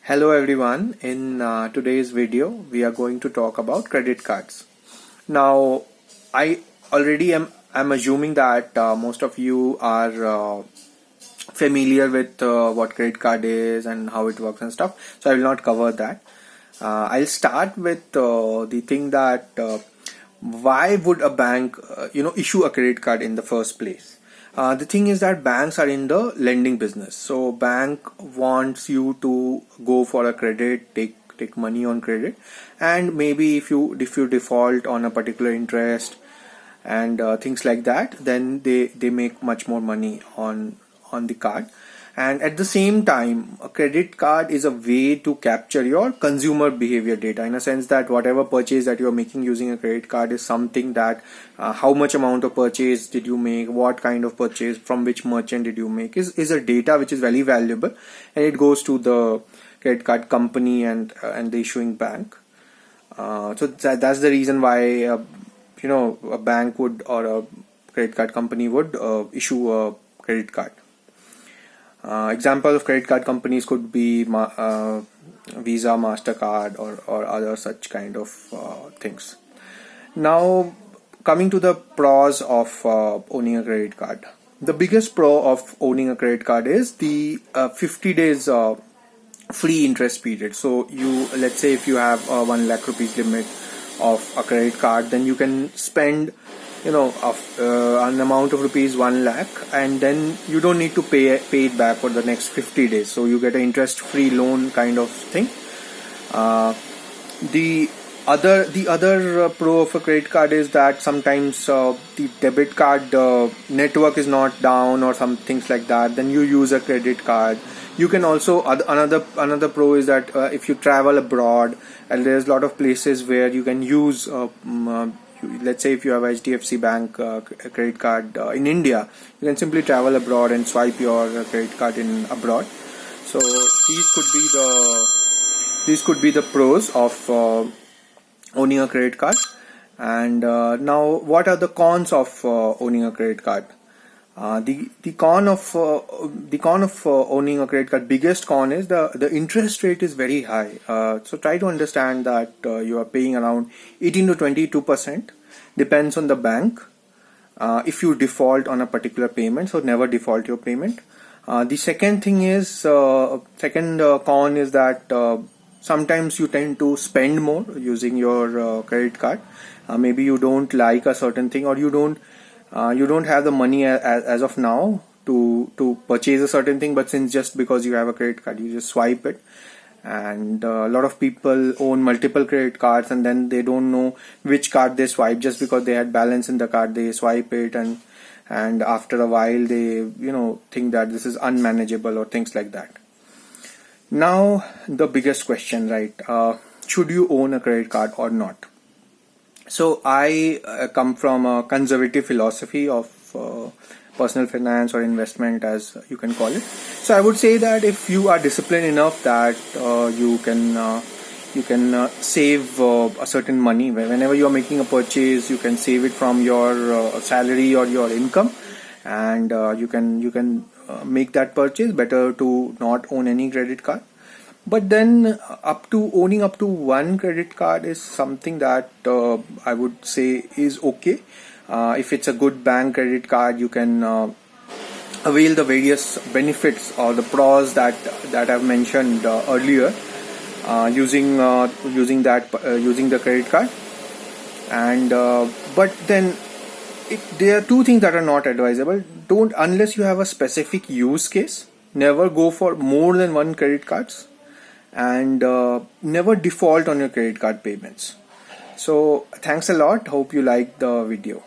Hello everyone, in today's video we are going to talk about credit cards. Now I already am assuming that most of you are familiar with what credit card is and how it works and stuff, so I will not cover that. I'll start with the thing that why would a bank issue a credit card in the first place. The thing is that banks are in the lending business, so bank wants you to go for a credit, take money on credit, and maybe if you default on a particular interest and things like that, then they make much more money on the card. And at the same time, a credit card is a way to capture your consumer behavior data, in a sense that whatever purchase that you're making using a credit card is something that how much amount of purchase did you make, what kind of purchase, from which merchant did you make, is a data which is very valuable, and it goes to the credit card company and the issuing bank. So that's the reason why a bank would, or a credit card company would issue a credit card. Example of credit card companies could be Visa, MasterCard, or other such kind of things. Now, coming to the pros of owning a credit card. The biggest pro of owning a credit card is the 50 days free interest period. So let's say if you have a 1 lakh rupees limit of a credit card, then you can spend an amount of rupees 1 lakh, and then you don't need to pay it back for the next 50 days. So you get an interest free loan kind of thing. The other pro of a credit card is that sometimes the debit card network is not down or some things like that, then you use a credit card. You can also, another pro is that if you travel abroad, and there's a lot of places where you can use let's say if you have HDFC Bank credit card in India, you can simply travel abroad and swipe your credit card in abroad. So these could be the pros of owning a credit card. And now, what are the cons of owning a credit card? The con of owning a credit card, biggest con is the interest rate is very high. So try to understand that you are paying around 18 to 22%, depends on the bank. If you default on a particular payment, so never default your payment. The second thing is con is that sometimes you tend to spend more using your credit card. Maybe you don't like a certain thing, or you don't have the money as of now to purchase a certain thing, but just because you have a credit card, you just swipe it. And a lot of people own multiple credit cards, and then they don't know which card they swipe. Just because they had balance in the card, they swipe it, and after a while they think that this is unmanageable or things like that. Now the biggest question, right? Should you own a credit card or not? So I come from a conservative philosophy of personal finance or investment, as you can call it. So I would say that if you are disciplined enough that you can save a certain money whenever you are making a purchase, you can save it from your salary or your income, and you can make that purchase. Better to not own any credit card. But then owning up to one credit card is something that I would say is okay. If it's a good bank credit card, you can avail the various benefits or the pros that I've mentioned earlier using the credit card. And but then there are two things that are not advisable. Unless you have a specific use case, never go for more than one credit cards. And never default on your credit card payments. So thanks a lot. Hope you liked the video.